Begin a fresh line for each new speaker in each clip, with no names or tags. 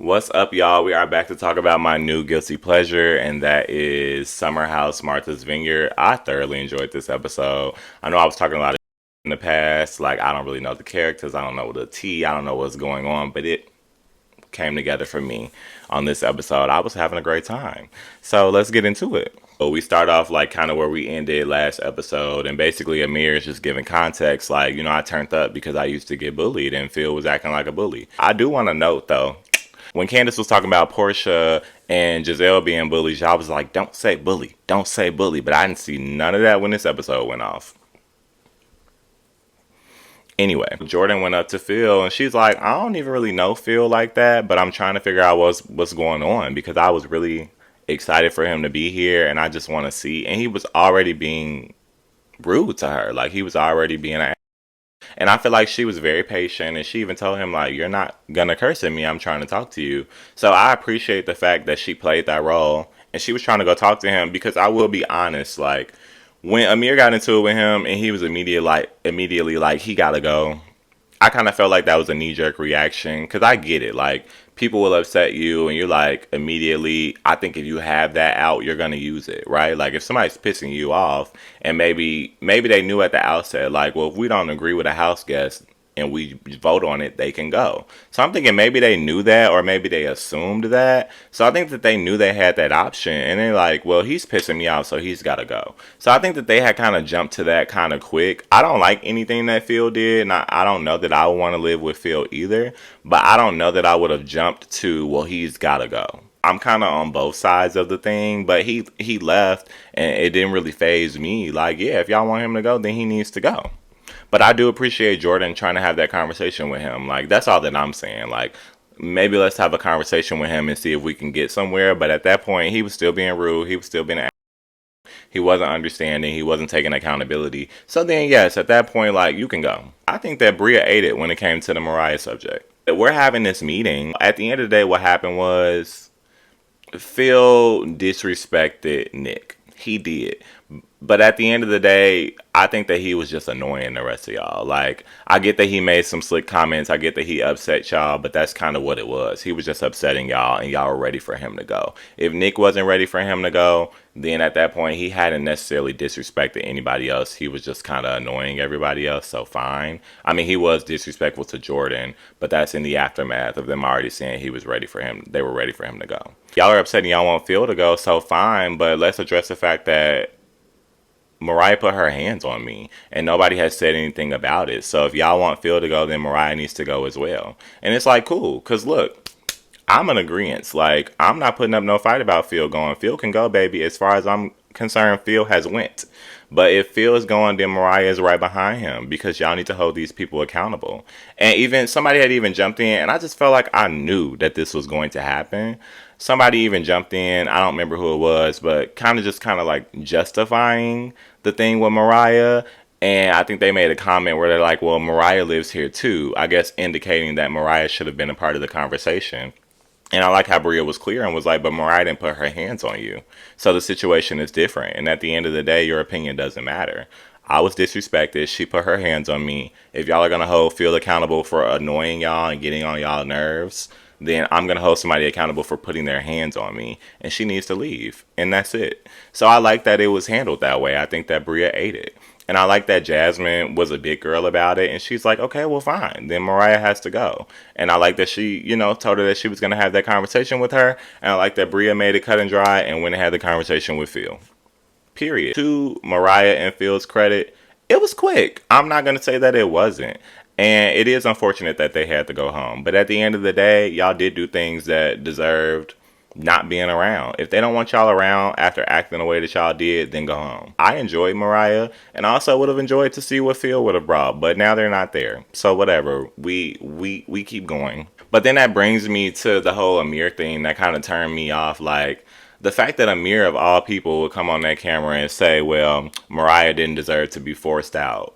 What's up, y'all? We are back to talk about my new guilty pleasure, and that is Summer House Martha's Vineyard. I thoroughly enjoyed this episode. I know I was talking a lot of in the past, like I don't really know the characters, I don't know the tea, I don't know what's going on, but it came together for me on this episode. I was having a great time. So let's get into it. So we start off like kind of where we ended last episode, and basically Amir is just giving context. Like, I turned up because I used to get bullied, and Phil was acting like a bully. I do want to note though, when Candace was talking about Portia and Giselle being bullies, y'all was like, don't say bully, don't say bully. But I didn't see none of that when this episode went off. Anyway, Jordan went up to Phil and she's like, I don't even really know Phil like that, but I'm trying to figure out what's going on because I was really excited for him to be here and I just want to see. And he was already being rude to her. Like he was already being an. And I feel like she was very patient and she even told him like, you're not gonna curse at me, I'm trying to talk to you. So I appreciate the fact that she played that role and she was trying to go talk to him because I will be honest, like when Amir got into it with him and he was immediately like he gotta go. I kind of felt like that was a knee jerk reaction because I get it. Like people will upset you and you're like immediately. I think if you have that out, you're gonna use it, right? Like if somebody's pissing you off and maybe they knew at the outset, like, well, if we don't agree with a house guest and we vote on it, they can go. So I'm thinking maybe they knew that or maybe they assumed that. So I think that they knew they had that option and they're like, well, he's pissing me off, so he's got to go. So I think that they had kind of jumped to that kind of quick. I don't like anything that Phil did, and I don't know that I would want to live with Phil either, but I don't know that I would have jumped to, well, he's got to go. I'm kind of on both sides of the thing, but he left and it didn't really faze me. Like, yeah, if y'all want him to go, then he needs to go. But I do appreciate Jordan trying to have that conversation with him. Like, that's all that I'm saying. Like, maybe let's have a conversation with him and see if we can get somewhere. But at that point, he was still being rude. He was still being. He wasn't understanding. He wasn't taking accountability. So then, yes, at that point, like, you can go. I think that Bria ate it when it came to the Mariah subject. We're having this meeting. At the end of the day, what happened was Phil disrespected Nick. He did. But at the end of the day, I think that he was just annoying the rest of y'all. Like, I get that he made some slick comments. I get that he upset y'all, but that's kind of what it was. He was just upsetting y'all, and y'all were ready for him to go. If Nick wasn't ready for him to go, then at that point, he hadn't necessarily disrespected anybody else. He was just kind of annoying everybody else, so fine. I mean, he was disrespectful to Jordan, but that's in the aftermath of them already saying he was ready for him. They were ready for him to go. Y'all are upset and y'all want Phil to go, so fine, but let's address the fact that Mariah put her hands on me and nobody has said anything about it. So if y'all want Phil to go, then Mariah needs to go as well. And it's like, cool, because look, I'm an agreement. Like, I'm not putting up no fight about Phil going. Phil can go, baby. As far as I'm concerned, Phil has went. But if Phil is going, then Mariah is right behind him because y'all need to hold these people accountable. And even somebody had even jumped in, and I just felt like I knew that this was going to happen. Somebody even jumped in, I don't remember who it was, but kind of like justifying the thing with Mariah. And I think they made a comment where they're like, well, Mariah lives here too. I guess indicating that Mariah should have been a part of the conversation. And I like how Bria was clear and was like, but Mariah didn't put her hands on you. So the situation is different. And at the end of the day, your opinion doesn't matter. I was disrespected. She put her hands on me. If y'all are going to hold Phil accountable for annoying y'all and getting on y'all nerves, then I'm going to hold somebody accountable for putting their hands on me. And she needs to leave. And that's it. So I like that it was handled that way. I think that Bria ate it. And I like that Jasmine was a big girl about it. And she's like, okay, well, fine. Then Mariah has to go. And I like that she, told her that she was going to have that conversation with her. And I like that Bria made it cut and dry and went and had the conversation with Phil. Period. To Mariah and Phil's credit, it was quick. I'm not going to say that it wasn't. And it is unfortunate that they had to go home. But at the end of the day, y'all did do things that deserved not being around. If they don't want y'all around after acting the way that y'all did, then go home. I enjoyed Mariah, and I also would have enjoyed to see what Phil would have brought, but now they're not there. So whatever, we keep going. But then that brings me to the whole Amir thing that kind of turned me off. Like, the fact that Amir, of all people, would come on that camera and say, well, Mariah didn't deserve to be forced out.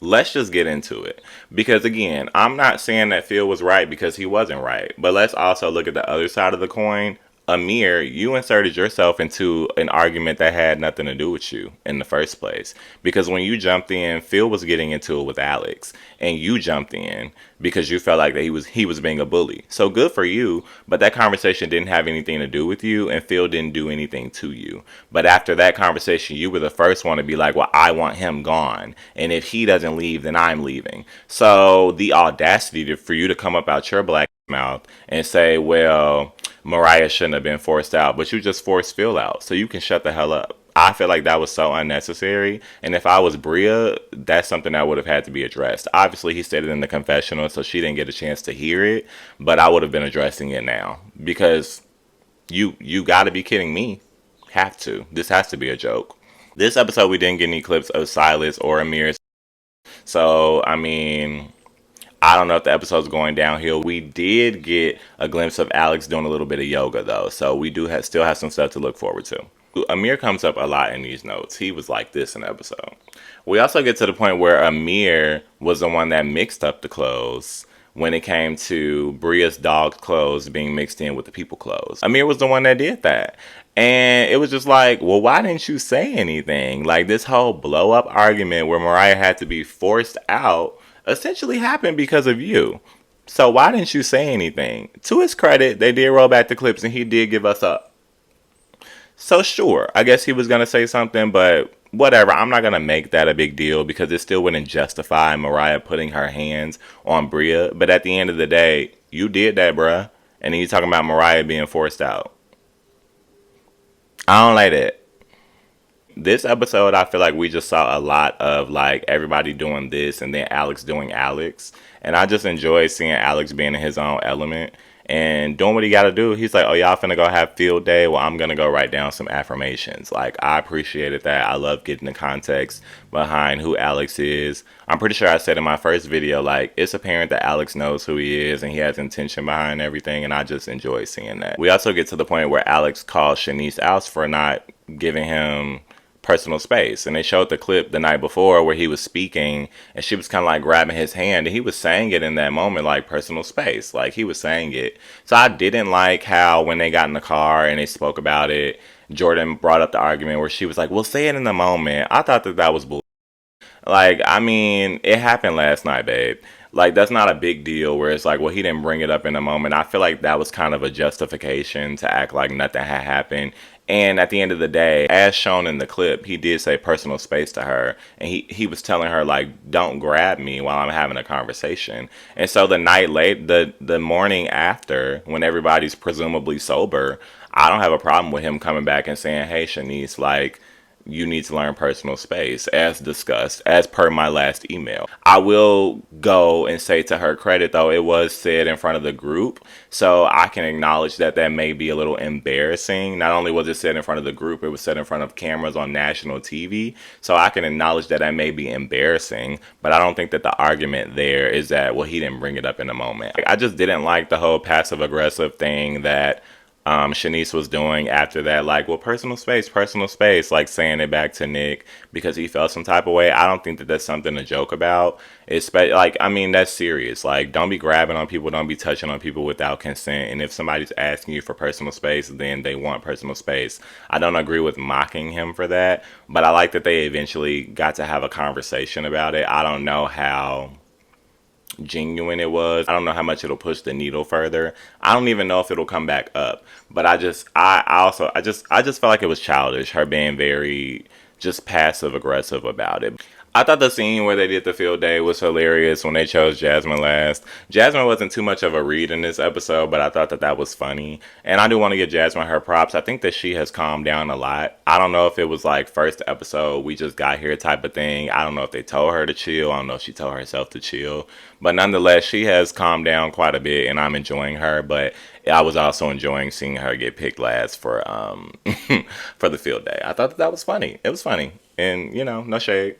Let's just get into it. Because again, I'm not saying that Phil was right because he wasn't right. But let's also look at the other side of the coin. Amir, you inserted yourself into an argument that had nothing to do with you in the first place. Because when you jumped in, Phil was getting into it with Alex, and you jumped in because you felt like that he was being a bully. So good for you, but that conversation didn't have anything to do with you, and Phil didn't do anything to you. But after that conversation, you were the first one to be like, "Well, I want him gone, and if he doesn't leave, then I'm leaving." So the audacity for you to come up out your black mouth and say, "Well, Mariah shouldn't have been forced out," but you just forced Phil out, so you can shut the hell up. I feel like that was so unnecessary, and if I was Bria, that's something that would have had to be addressed. Obviously, he said it in the confessional, so she didn't get a chance to hear it, but I would have been addressing it now because you got to be kidding me. Have to. This has to be a joke. This episode, we didn't get any clips of Silas or Amir's, so I mean, I don't know if the episode's going downhill. We did get a glimpse of Alex doing a little bit of yoga though, so we do still have some stuff to look forward to. Amir comes up a lot in these notes. He was like this in the episode. We also get to the point where Amir was the one that mixed up the clothes when it came to Bria's dog's clothes being mixed in with the people clothes. Amir was the one that did that. And it was just like, well, why didn't you say anything? Like, this whole blow up argument where Mariah had to be forced out essentially happened because of you. So why didn't you say anything? To his credit, they did roll back the clips and he did give us up. So sure, I guess he was gonna say something, but whatever. I'm not gonna make that a big deal because it still wouldn't justify Mariah putting her hands on Bria. But at the end of the day, you did that, bruh. And then you talking about Mariah being forced out. I don't like that. This episode, I feel like we just saw a lot of like everybody doing this and then Alex doing Alex. And I just enjoy seeing Alex being in his own element and doing what he got to do. He's like, oh, y'all finna go have field day? Well, I'm going to go write down some affirmations. Like, I appreciated that. I love getting the context behind who Alex is. I'm pretty sure I said in my first video, like, it's apparent that Alex knows who he is and he has intention behind everything. And I just enjoy seeing that. We also get to the point where Alex calls SHANICE out for not giving him personal space, and they showed the clip the night before where he was speaking and she was kind of like grabbing his hand and he was saying it in that moment like personal space, like he was saying it. So I didn't like how when they got in the car and they spoke about it, Jordan brought up the argument where she was like, well, say it in the moment. I thought that was bull. Like, I mean, it happened last night, babe. Like, that's not a big deal where it's like, well, he didn't bring it up in a moment. I feel like that was kind of a justification to act like nothing had happened. And at the end of the day, as shown in the clip, he did say personal space to her. And he was telling her, like, don't grab me while I'm having a conversation. And so the night late, the morning after, when everybody's presumably sober, I don't have a problem with him coming back and saying, hey, SHANICE, like, you need to learn personal space, as discussed, as per my last email. I will go and say to her credit, though, it was said in front of the group, so I can acknowledge that that may be a little embarrassing. Not only was it said in front of the group, it was said in front of cameras on national TV, so I can acknowledge that that may be embarrassing, but I don't think that the argument there is that, well, he didn't bring it up in a moment. I just didn't like the whole passive-aggressive thing that SHANICE was doing after that, like, well, personal space, like saying it back to Nick because he felt some type of way. I don't think that that's something to joke about. It's like, I mean, that's serious. Like, don't be grabbing on people, don't be touching on people without consent. And if somebody's asking you for personal space, then they want personal space. I don't agree with mocking him for that, but I like that they eventually got to have a conversation about it. I don't know how genuine it was. I don't know how much it'll push the needle further. I don't even know if it'll come back up. But I just felt like it was childish, her being very just passive aggressive about it. I thought the scene where they did the field day was hilarious when they chose Jasmine last. Jasmine wasn't too much of a read in this episode, but I thought that that was funny. And I do want to give Jasmine her props. I think that she has calmed down a lot. I don't know if it was like first episode, we just got here type of thing. I don't know if they told her to chill. I don't know if she told herself to chill. But nonetheless, she has calmed down quite a bit and I'm enjoying her. But I was also enjoying seeing her get picked last for for the field day. I thought that was funny. It was funny. And, you know, no shade.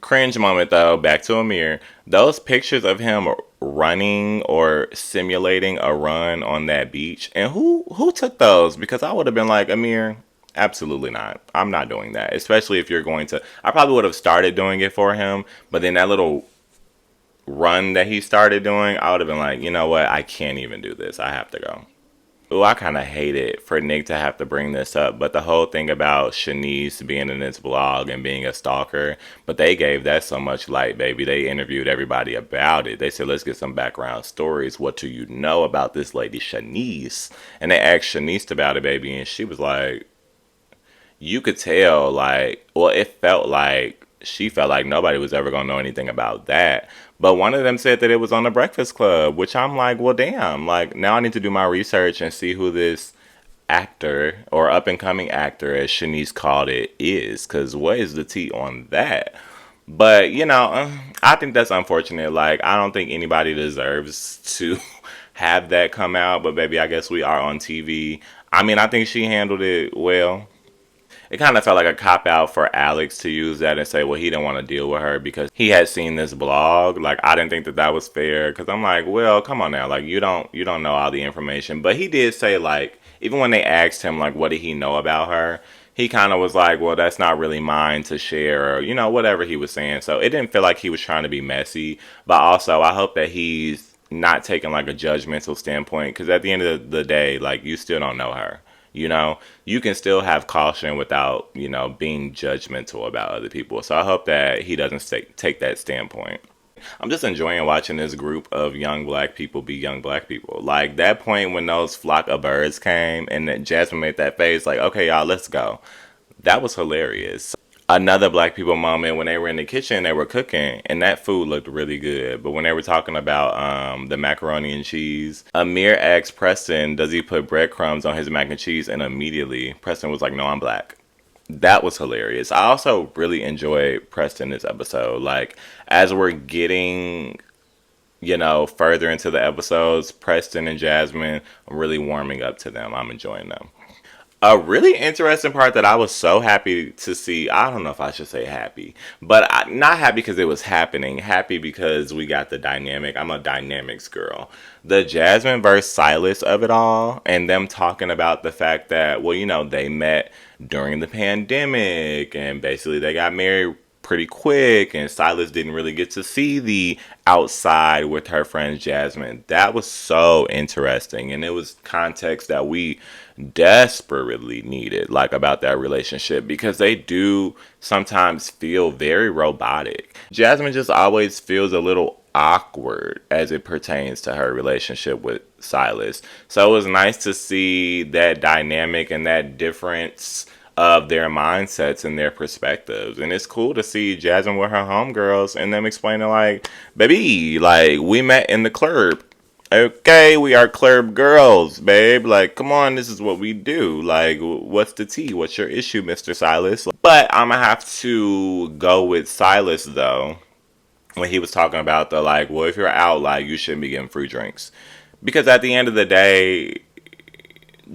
Cringe moment though, back to Amir. Those pictures of him running or simulating a run on that beach, and who took those? Because I would have been like, Amir, absolutely not. I'm not doing that. Especially if you're going to. I probably would have started doing it for him, but then that little run that he started doing, I would have been like, you know what? I can't even do this. I have to go. Oh, I kind of hate it for Nick to have to bring this up, but the whole thing about Shanice being in this blog and being a stalker, but they gave that so much light, baby. They interviewed everybody about it. They said, let's get some background stories. What do you know about this lady, Shanice? And they asked Shanice about it, baby, and she was like, you could tell, like, well, it felt like she felt like nobody was ever gonna know anything about that. But one of them said that it was on the Breakfast Club, which I'm like, well, damn. Like, now I need to do my research and see who this actor or up and coming actor, as Shanice called it, is. Because what is the tea on that? But, I think that's unfortunate. Like, I don't think anybody deserves to have that come out. But, baby, I guess we are on TV. I mean, I think she handled it well. It kind of felt like a cop out for Alex to use that and say, well, he didn't want to deal with her because he had seen this blog. Like, I didn't think that that was fair because I'm like, well, come on now, like you don't know all the information. But he did say, like, even when they asked him like what did he know about her, he kind of was like, well, that's not really mine to share, or whatever he was saying. So it didn't feel like he was trying to be messy. But also, I hope that he's not taking like a judgmental standpoint because at the end of the day, like, you still don't know her. You can still have caution without, being judgmental about other people. So I hope that he doesn't take that standpoint. I'm just enjoying watching this group of young black people be young black people. Like that point when those flock of birds came and then Jasmine made that face like, okay, y'all, let's go. That was hilarious. Another black people moment when they were in the kitchen, they were cooking, and that food looked really good. But when they were talking about the macaroni and cheese, Amir asked Preston, does he put breadcrumbs on his mac and cheese? And immediately Preston was like, no, I'm black. That was hilarious. I also really enjoyed Preston this episode. Like, as we're getting further into the episodes, Preston and Jasmine, I'm really warming up to them. I'm enjoying them. A really interesting part that I was so happy to see, I don't know if I should say happy, but not happy because it was happening. Happy because we got the dynamic. I'm a dynamics girl. The Jasmine versus Silas of it all, and them talking about the fact that, well, they met during the pandemic, and basically they got married pretty quick, and Silas didn't really get to see the outside with her friend Jasmine. That was so interesting, and it was context that we desperately needed, like, about that relationship, because they do sometimes feel very robotic. Jasmine just always feels a little awkward as it pertains to her relationship with Silas. So it was nice to see that dynamic and that difference of their mindsets and their perspectives. And it's cool to see Jasmine with her homegirls and them explaining like, baby, like, we met in the club. Okay, we are club girls, babe. Like, come on, this is what we do. Like, what's the tea? What's your issue, Mr. Silas? But I'm gonna have to go with Silas, though, when he was talking about the, like, well, if you're out, like, you shouldn't be getting free drinks. Because at the end of the day,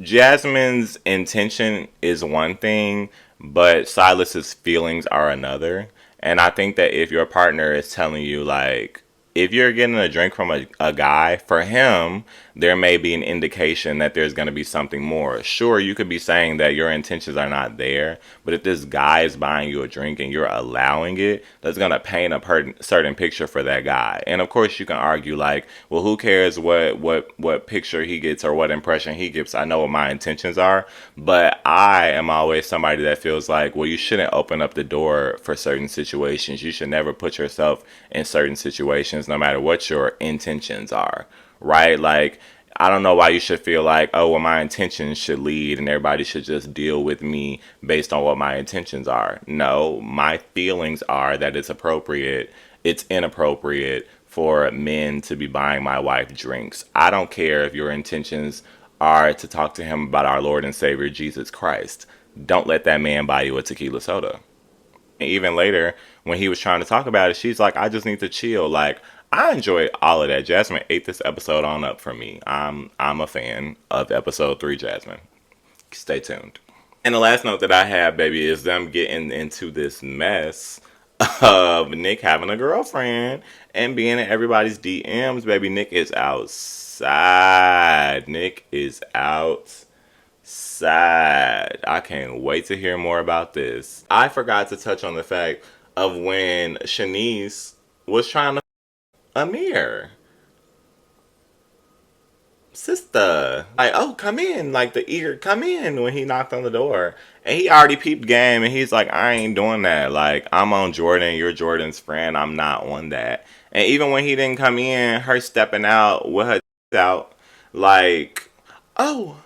Jasmine's intention is one thing, but Silas's feelings are another. And I think that if your partner is telling you, like, if you're getting a drink from a guy, for him, there may be an indication that there's going to be something more. Sure, you could be saying that your intentions are not there, but if this guy is buying you a drink and you're allowing it, that's going to paint a certain picture for that guy. And of course, you can argue like, well, who cares what picture he gets or what impression he gives? I know what my intentions are, but I am always somebody that feels like, well, you shouldn't open up the door for certain situations. You should never put yourself in certain situations, no matter what your intentions are, right? Like, I don't know why you should feel like, oh, well, my intentions should lead and everybody should just deal with me based on what my intentions are. No, my feelings are that it's inappropriate for men to be buying my wife drinks. I don't care if your intentions are to talk to him about our Lord and Savior Jesus Christ. Don't let that man buy you a tequila soda. Even later, when he was trying to talk about it, she's like, I just need to chill. Like, I enjoyed all of that. Jasmine ate this episode on up for me. I'm a fan of episode 3, Jasmine. Stay tuned. And the last note that I have, baby, is them getting into this mess of Nick having a girlfriend and being in everybody's DMs, baby. Nick is outside. Nick is outside. I can't wait to hear more about this. I forgot to touch on the fact of when Shanice was trying to Amir. sister, like, oh, come in, like the eager, come in when he knocked on the door. And he already peeped game and he's like, I ain't doing that. Like, I'm on Jordan, you're Jordan's friend, I'm not on that. And even when he didn't come in, her stepping out with her out, like, oh,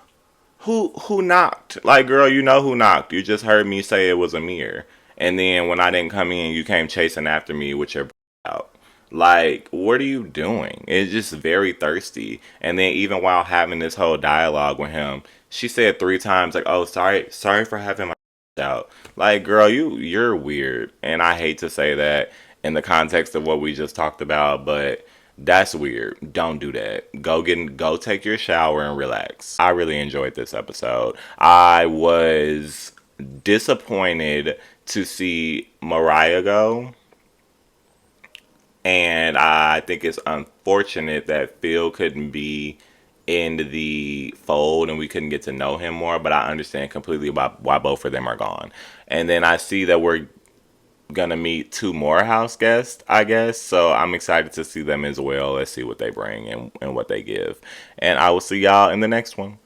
who knocked? Like, girl, you know who knocked. You just heard me say it was Amir. And then when I didn't come in, you came chasing after me with your out. Like, what are you doing? It's just very thirsty. And then even while having this whole dialogue with him, she said 3 times, like, oh, sorry for having my out. Like, girl, you're weird. And I hate to say that in the context of what we just talked about, but that's weird. Don't do that. Go take your shower and relax. I really enjoyed this episode. I was disappointed to see Mariah go, and I think it's unfortunate that Phil couldn't be in the fold and we couldn't get to know him more, but I understand completely why both of them are gone. And then I see that we're gonna meet 2 more house guests, I guess. So I'm excited to see them as well. Let's see what they bring and what they give. And I will see y'all in the next one.